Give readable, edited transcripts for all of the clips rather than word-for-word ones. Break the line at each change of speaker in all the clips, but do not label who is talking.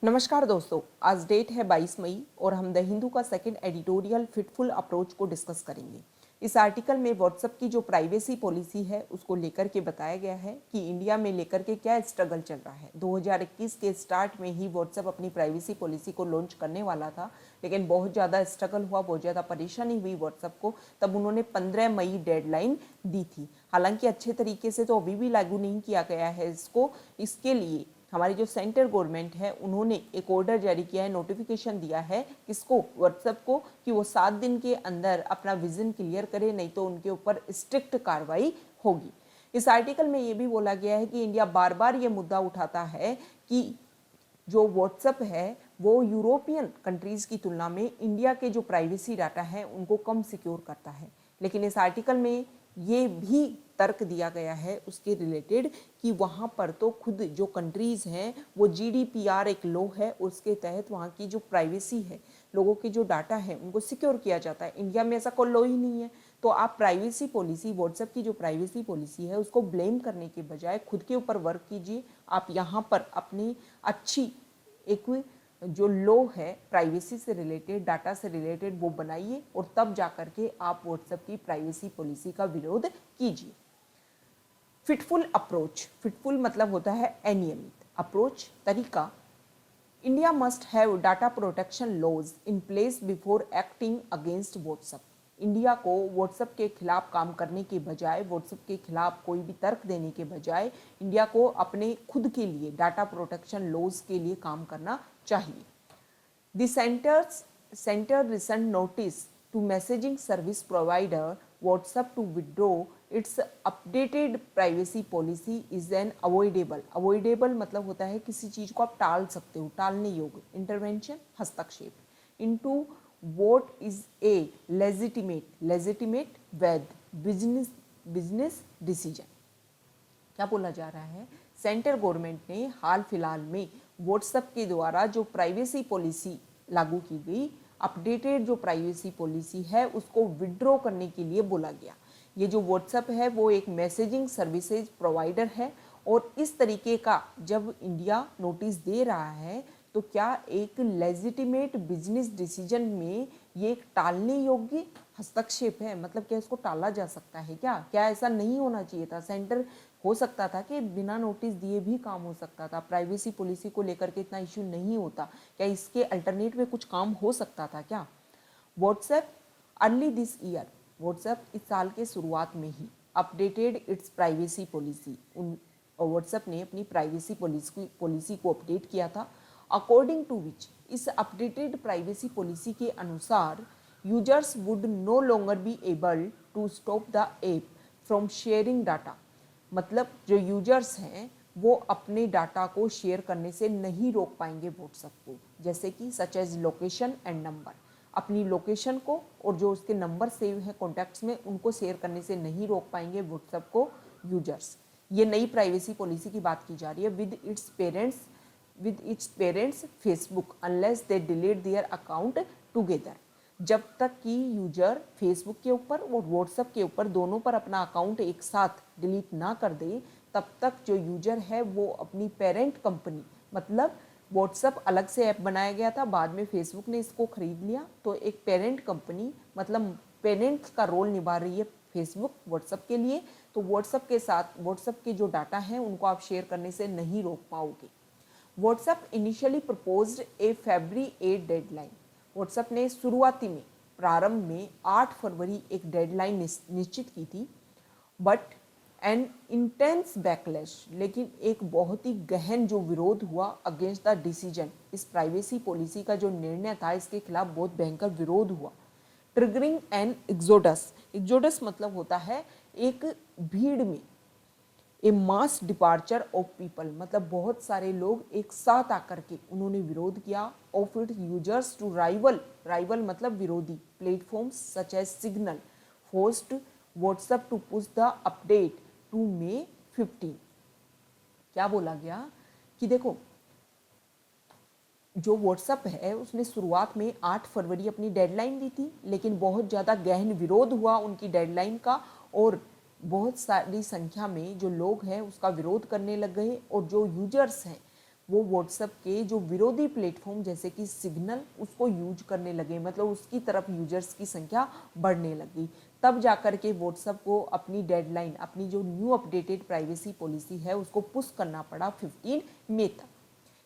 नमस्कार दोस्तों, आज डेट है 22 मई और हम द हिंदू का सेकंड एडिटोरियल फिटफुल अप्रोच को डिस्कस करेंगे। इस आर्टिकल में व्हाट्सएप की जो प्राइवेसी पॉलिसी है उसको लेकर के बताया गया है कि इंडिया में लेकर के क्या स्ट्रगल चल रहा है। 2021 के स्टार्ट में ही व्हाट्सएप अपनी प्राइवेसी पॉलिसी को लॉन्च करने वाला था, लेकिन बहुत ज़्यादा स्ट्रगल हुआ, बहुत ज़्यादा परेशानी हुई व्हाट्सएप को। तब उन्होंने 15 मई डेडलाइन दी थी। हालांकि अच्छे तरीके से तो अभी भी लागू नहीं किया गया है इसको। इसके लिए हमारी जो सेंट्रल गवर्नमेंट है उन्होंने एक ऑर्डर जारी किया है, नोटिफिकेशन दिया है किसको, व्हाट्सएप को, कि वो 7 दिन के अंदर अपना विजन क्लियर करे, नहीं तो उनके ऊपर स्ट्रिक्ट कार्रवाई होगी। इस आर्टिकल में ये भी बोला गया है कि इंडिया बार बार ये मुद्दा उठाता है कि जो व्हाट्सएप है वो यूरोपियन कंट्रीज़ की तुलना में इंडिया के जो प्राइवेसी डाटा है उनको कम सिक्योर करता है। लेकिन इस आर्टिकल में ये भी तर्क दिया गया है उसके रिलेटेड कि वहाँ पर तो खुद जो कंट्रीज़ हैं वो GDPR एक लॉ है, उसके तहत वहाँ की जो प्राइवेसी है, लोगों के जो डाटा है उनको सिक्योर किया जाता है। इंडिया में ऐसा कोई लॉ ही नहीं है। तो आप प्राइवेसी पॉलिसी, व्हाट्सएप की जो प्राइवेसी पॉलिसी है उसको ब्लेम करने के बजाय खुद के ऊपर वर्क कीजिए। आप यहाँ पर अपनी अच्छी एक जो लॉ है प्राइवेसी से रिलेटेड, डाटा से रिलेटेड, वो बनाइए और तब जा करके आप व्हाट्सएप की प्राइवेसी पॉलिसी का विरोध कीजिए। फिटफुल अप्रोच, फिटफुल मतलब होता है अनियमित, अप्रोच तरीका। India must have data protection laws in place before acting against WhatsApp. India को व्हाट्सएप के खिलाफ काम करने के बजाय, व्हाट्सएप के खिलाफ कोई भी तर्क देने के बजाय इंडिया को अपने खुद के लिए डाटा प्रोटेक्शन लॉज के लिए काम करना चाहिए। The centre recent notice to messaging service provider WhatsApp to withdraw its updated privacy policy is an avoidable मतलब होता है किसी चीज़ को आप टाल सकते हो, टालने योग्य, इंटरवेंशन, हस्तक्षेप, into what is a legitimate वैध बिजनेस डिसीजन। क्या बोला जा रहा है, सेंट्रल गवर्नमेंट ने हाल फिलहाल में व्हाट्सएप के द्वारा जो प्राइवेसी पॉलिसी लागू की गई, अपडेटेड जो प्राइवेसी पॉलिसी है उसको विड्रॉ करने के लिए बोला गया। ये जो व्हाट्सएप है वो एक मैसेजिंग सर्विसेज प्रोवाइडर है और इस तरीके का जब इंडिया नोटिस दे रहा है तो क्या एक लेजिटिमेट बिजनेस डिसीजन में ये एक टालने योग्य हस्तक्षेप है? मतलब क्या इसको टाला जा सकता है? क्या ऐसा नहीं होना चाहिए था? सेंटर हो सकता था कि बिना नोटिस दिए भी काम हो सकता था, प्राइवेसी पॉलिसी को लेकर के इतना इश्यू नहीं होता। क्या इसके अल्टरनेट में कुछ काम हो सकता था क्या? WhatsApp early this year, WhatsApp इस साल के शुरुआत में ही updated its privacy policy, WhatsApp ने अपनी प्राइवेसी पॉलिसी को अपडेट किया था। अकॉर्डिंग टू विच, इस अपडेटेड प्राइवेसी पॉलिसी के अनुसार users would no longer be able to stop the app from sharing data. मतलब जो यूजर्स हैं वो अपने डाटा को शेयर करने से नहीं रोक पाएंगे व्हाट्सएप को, जैसे कि such as location and number, अपनी लोकेशन को और जो उसके नंबर सेव है कॉन्टैक्ट्स में उनको शेयर करने से नहीं रोक पाएंगे व्हाट्सएप को यूजर्स। ये नई प्राइवेसी पॉलिसी की बात की जा रही है। With its parents Facebook unless they delete their account together. जब तक कि यूजर फेसबुक के ऊपर और व्हाट्सएप के ऊपर दोनों पर अपना अकाउंट एक साथ डिलीट ना कर दे, तब तक जो यूजर है वो अपनी पेरेंट कंपनी, मतलब व्हाट्सएप अलग से ऐप बनाया गया था, बाद में फेसबुक ने इसको खरीद लिया, तो एक पेरेंट कंपनी मतलब पेरेंट का रोल निभा रही है फेसबुक व्हाट्सएप के लिए। तो व्हाट्सएप के साथ व्हाट्सएप के जो डाटा हैं उनको आप शेयर करने से नहीं रोक पाओगे। व्हाट्सएप इनिशियली प्रपोज्ड ए February 8 डेडलाइन। व्हाट्सएप ने शुरुआती में, प्रारंभ में 8 फरवरी एक डेडलाइन निश्चित की थी, बट एन इंटेंस बैकलैश, लेकिन एक बहुत ही गहन जो विरोध हुआ अगेंस्ट द डिसीजन, इस प्राइवेसी पॉलिसी का जो निर्णय था इसके खिलाफ बहुत भयंकर विरोध हुआ। ट्रिगरिंग एन एग्जोडस मतलब होता है एक भीड़ में, ए मास डिपार्चर ऑफ पीपल मतलब बहुत सारे लोग एक साथ आकर के उन्होंने विरोध किया of it users to rival मतलब विरोधी platforms such as signal forced WhatsApp to push the update to May 15। क्या बोला गया कि देखो जो व्हाट्सएप है उसने शुरुआत में 8 फरवरी अपनी डेडलाइन दी थी, लेकिन बहुत ज़्यादा गहन विरोध हुआ उनकी डेडलाइन का और बहुत सारी संख्या में जो लोग हैं उसका विरोध करने लग गए और जो यूजर्स हैं वो व्हाट्सएप के जो विरोधी प्लेटफॉर्म जैसे कि सिग्नल उसको यूज करने लगे, मतलब उसकी तरफ यूजर्स की संख्या बढ़ने लगी। तब जाकर के व्हाट्सएप को अपनी डेडलाइन, अपनी जो न्यू अपडेटेड प्राइवेसी पॉलिसी है उसको पुश करना पड़ा 15 मई तक।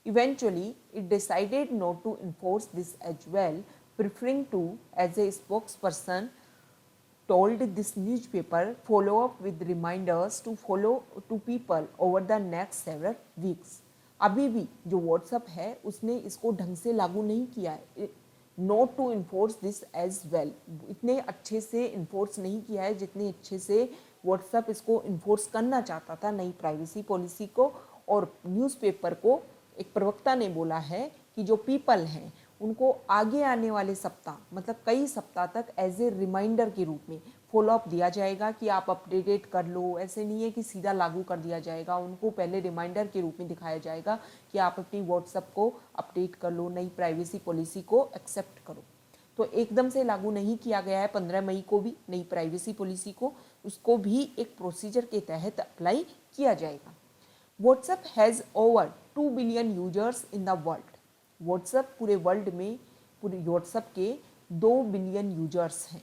Eventually, it decided not to enforce this as well, preferring to, as a spokesperson, told this newspaper, follow up with reminders to follow to people over the next several weeks. अभी भी जो WhatsApp है उसने इसको ढंग से लागू नहीं किया है, not to enforce this as well, इतने अच्छे से इन्फोर्स नहीं किया है जितने अच्छे से व्हाट्सएप इसको इन्फोर्स करना चाहता था नई प्राइवेसी पॉलिसी को। और न्यूज़पेपर को एक प्रवक्ता ने बोला है कि जो पीपल हैं उनको आगे आने वाले सप्ताह, मतलब कई सप्ताह तक एज ए रिमाइंडर के रूप में फॉलोअप दिया जाएगा कि आप अपडेटेड कर लो। ऐसे नहीं है कि सीधा लागू कर दिया जाएगा, उनको पहले रिमाइंडर के रूप में दिखाया जाएगा कि आप अपनी व्हाट्सएप को अपडेट कर लो, नई प्राइवेसी पॉलिसी को एक्सेप्ट करो। तो एकदम से लागू नहीं किया गया है 15 मई को भी नई प्राइवेसी पॉलिसी को, उसको भी एक प्रोसीजर के तहत अप्लाई किया जाएगा। WhatsApp has over 2 billion users in the world. WhatsApp पूरे वर्ल्ड में, पूरे व्हाट्सएप के 2 बिलियन यूजर्स हैं,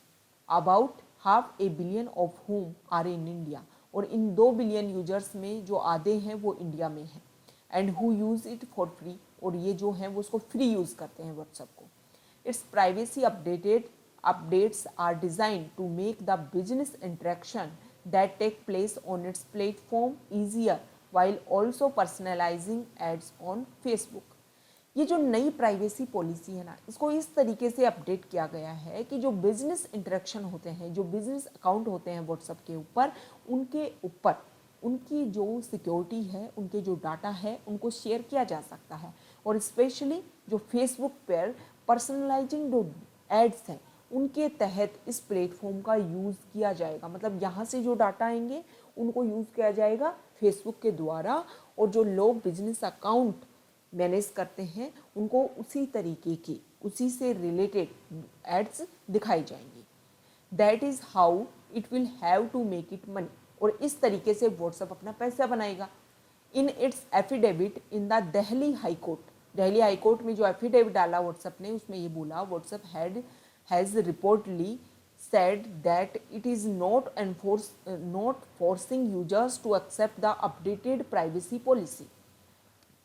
about half a billion of whom are in India, और इन 2 बिलियन यूजर्स में जो आधे हैं वो इंडिया में हैं, and who use it for free, और ये जो हैं वो उसको फ्री यूज़ करते हैं व्हाट्सएप को। It's privacy updates are designed to make the business interaction that take place on its platform easier while also personalizing ads on Facebook। ये जो नई प्राइवेसी पॉलिसी है ना, इसको इस तरीके से अपडेट किया गया है कि जो बिजनेस इंटरेक्शन होते हैं, जो बिजनेस अकाउंट होते हैं व्हाट्सएप के ऊपर, उनके ऊपर उनकी जो सिक्योरिटी है, उनके जो डाटा है, उनको शेयर किया जा सकता है। और स्पेशली जो फेसबुक पर पर्सनलाइजिंग जो एड्स हैं उनके तहत इस प्लेटफॉर्म का यूज़ किया जाएगा, मतलब यहाँ से जो डाटा आएंगे उनको यूज़ किया जाएगा फेसबुक के द्वारा, और जो लोग बिजनेस अकाउंट मैनेज करते हैं उनको उसी तरीके की, उसी से रिलेटेड एड्स दिखाई जाएंगी। That is how it will have to make it money, और इस तरीके से व्हाट्सएप अपना पैसा बनाएगा। In its affidavit in the Delhi high court, Delhi high court में जो एफिडेविट डाला व्हाट्सएप ने, उसमें ये बोला WhatsApp has reportedly said that it is not forcing users to accept the updated privacy policy।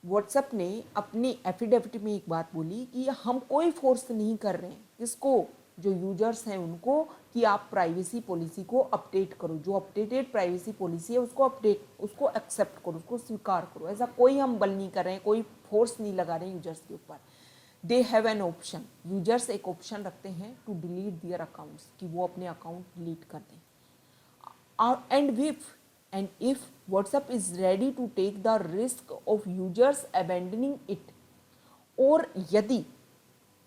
WhatsApp ने अपनी एफिडेविट में एक बात बोली कि हम कोई फोर्स नहीं कर रहे हैं किसको, जो यूजर्स हैं उनको, कि आप प्राइवेसी पॉलिसी को अपडेट करो, जो अपडेटेड प्राइवेसी पॉलिसी है उसको एक्सेप्ट करो, उसको स्वीकार करो। ऐसा कोई हम बल नहीं कर रहे हैं, कोई फोर्स नहीं लगा रहे हैं यूजर्स के ऊपर। They have an option, users एक ऑप्शन रखते हैं टू डिलीट दियर अकाउंट्स, कि वो अपने अकाउंट डिलीट कर दें। And if WhatsApp is ready to take the risk of users abandoning it, और यदि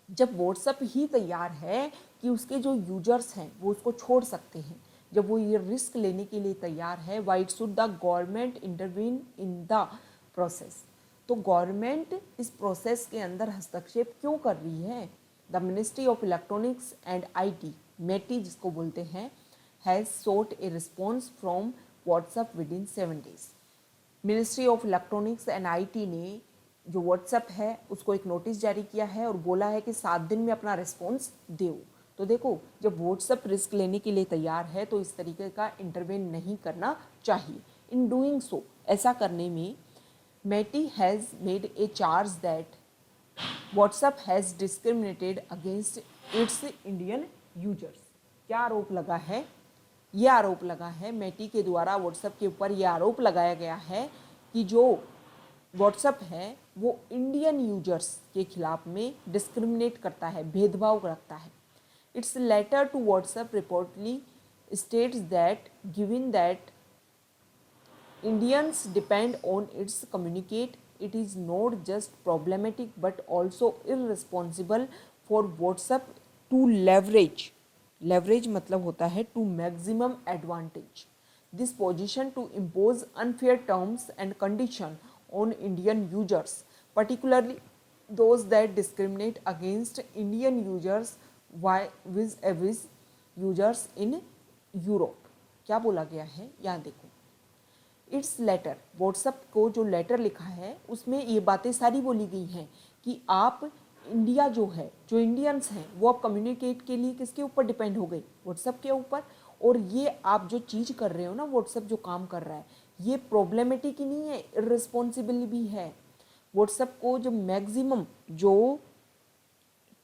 जब WhatsApp ही तैयार है कि उसके जो यूजर्स हैं वो उसको छोड़ सकते हैं, जब वो ये रिस्क लेने के लिए तैयार है, why should the government intervene in the process, तो गवर्नमेंट इस प्रोसेस के अंदर हस्तक्षेप क्यों कर रही है। The ministry of electronics and IT, METI जिसको बोलते हैं, has sought a response from WhatsApp within 7 days। Ministry of electronics and IT ने जो व्हाट्सएप है उसको एक नोटिस जारी किया है और बोला है कि 7 दिन में अपना रिस्पॉन्स दो। तो देखो, जब व्हाट्सएप रिस्क लेने के लिए तैयार है तो इस तरीके का इंटरवेन नहीं करना चाहिए। इन डूइंग सो, ऐसा करने में METI has made a charge that WhatsApp has discriminated against it's Indian users. क्या आरोप लगा है? ये आरोप लगा है METI के द्वारा व्हाट्सएप के ऊपर ये आरोप लगाया गया है कि जो व्हाट्सएप है वो इंडियन यूजर्स के खिलाफ में डिस्क्रिमिनेट करता है, भेदभाव रखता है। Its letter to WhatsApp reportedly states that given that Indians depend on its communicate, it is not just problematic but also irresponsible for WhatsApp to leverage मतलब होता है to maximum advantage this position to impose unfair terms and condition on Indian users, particularly those that discriminate against Indian users vis-a-vis users in Europe। क्या बोला गया है यहाँ देखो, it's letter, WhatsApp को जो लेटर लिखा है उसमें ये बातें सारी बोली गई हैं कि आप इंडिया जो है, जो इंडियंस हैं वो अब कम्युनिकेट के लिए किसके ऊपर डिपेंड हो गई, व्हाट्सएप के ऊपर। और ये आप जो चीज़ कर रहे हो ना, व्हाट्सएप जो काम कर रहा है ये प्रॉब्लमेटिक ही नहीं है, इर्रिस्पॉन्सिबल भी है। व्हाट्सएप को जो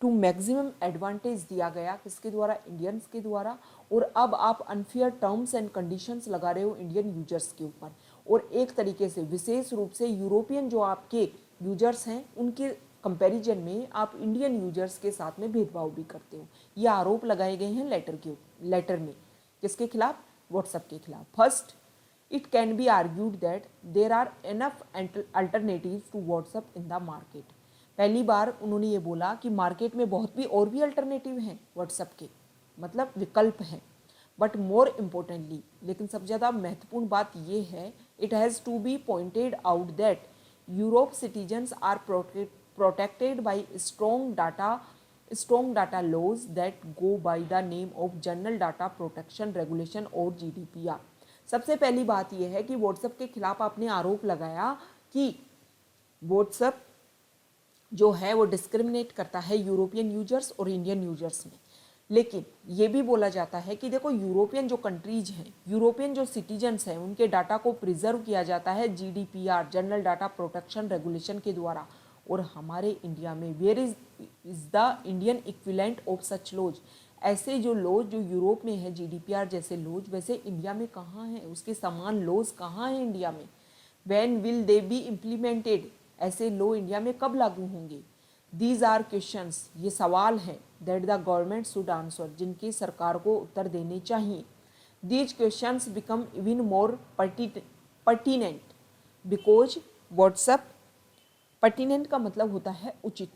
मैक्सिमम एडवांटेज दिया गया किसके द्वारा, इंडियंस के द्वारा। और अब आप अनफेयर टर्म्स एंड कंडीशंस लगा रहे हो इंडियन यूजर्स के ऊपर, और एक तरीके से विशेष रूप से यूरोपियन जो आपके यूजर्स हैं उनके कंपैरिजन में आप इंडियन यूजर्स के साथ में भेदभाव भी करते हो। ये आरोप लगाए गए हैं लेटर में, किसके खिलाफ, व्हाट्सएप के खिलाफ। First, it can be argued that there are enough alternatives to WhatsApp in the market. पहली बार उन्होंने ये बोला कि मार्केट में और भी अल्टरनेटिव हैं व्हाट्सएप के, मतलब विकल्प हैं। बट मोर इम्पोर्टेंटली, लेकिन सबसे ज़्यादा महत्वपूर्ण बात ये है, it has to be pointed out that Europe citizens are protected by strong data laws that go by the name of general data protection regulation और GDPR। सबसे पहली बात यह है कि व्हाट्सएप के खिलाफ आपने आरोप लगाया कि व्हाट्सएप जो है वो डिस्क्रिमिनेट करता है यूरोपियन यूजर्स और इंडियन यूजर्स में। लेकिन ये भी बोला जाता है कि देखो, यूरोपियन जो कंट्रीज हैं, यूरोपियन जो सिटीजन्स हैं, उनके डाटा को प्रिजर्व किया जाता है GDPR, general data protection regulation के द्वारा। और हमारे इंडिया में where is the Indian equivalent of such laws. ऐसे जो लॉज जो यूरोप में है GDPR जैसे लॉज, वैसे इंडिया में कहाँ हैं, उसके समान लॉज कहाँ हैं इंडिया में। When will they be implemented, ऐसे लॉ इंडिया में कब लागू होंगे। दीज आर क्वेश्चंस, ये सवाल हैं that the government should answer, जिनकी सरकार को उत्तर देने चाहिए। These questions become even more pertinent because WhatsApp, pertinent का मतलब होता है उचित।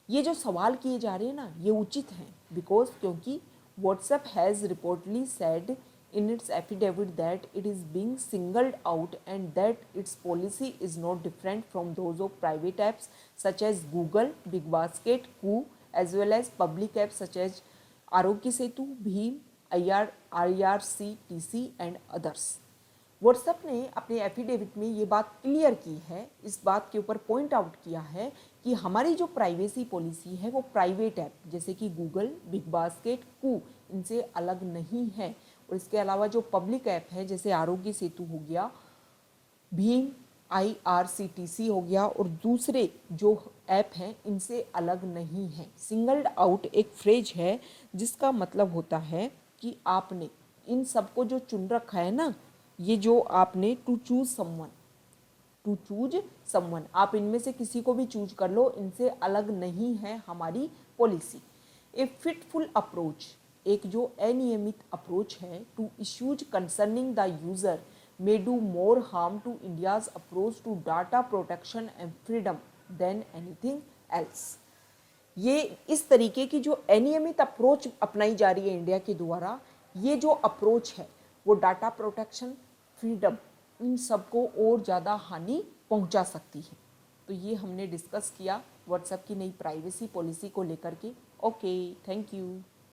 ये जो सवाल किए जा रहे हैं ना, ये उचित हैं बिकॉज, क्योंकि WhatsApp has reportedly said in its affidavit that it is being singled out and that its policy is not different from those of private apps such as Google, BigBasket, Koo, as well as public apps such as Arogya Setu, Bheem, IRCTC and others. WhatsApp ने अपने affidavit में ये बात clear की है, इस बात के ऊपर पॉइंट आउट किया है कि हमारी जो प्राइवेसी पॉलिसी है वो प्राइवेट ऐप जैसे कि गूगल, बिग बास्केट, कू, इनसे अलग नहीं है। और इसके अलावा जो पब्लिक ऐप है जैसे आरोग्य सेतु हो गया, भीम, IRCTC हो गया और दूसरे जो ऐप हैं इनसे अलग नहीं है। सिंगल्ड आउट एक फ्रेज है जिसका मतलब होता है कि आपने इन सबको जो चुन रखा है ना, ये जो आपने टू चूज समवन, आप इनमें से किसी को भी चूज कर लो, इनसे अलग नहीं है हमारी पॉलिसी। ए फिटफुल अप्रोच, एक जो अनियमित अप्रोच है to issues concerning the user may do more harm to India's approach to data protection and freedom than anything else। ये इस तरीके की जो अनियमित अप्रोच अपनाई जा रही है इंडिया के द्वारा, ये जो अप्रोच है वो डाटा प्रोटेक्शन, फ्रीडम, इन सबको और ज़्यादा हानि पहुंचा सकती है। तो ये हमने डिस्कस किया व्हाट्सएप की नई प्राइवेसी पॉलिसी को लेकर के। Okay, thank you.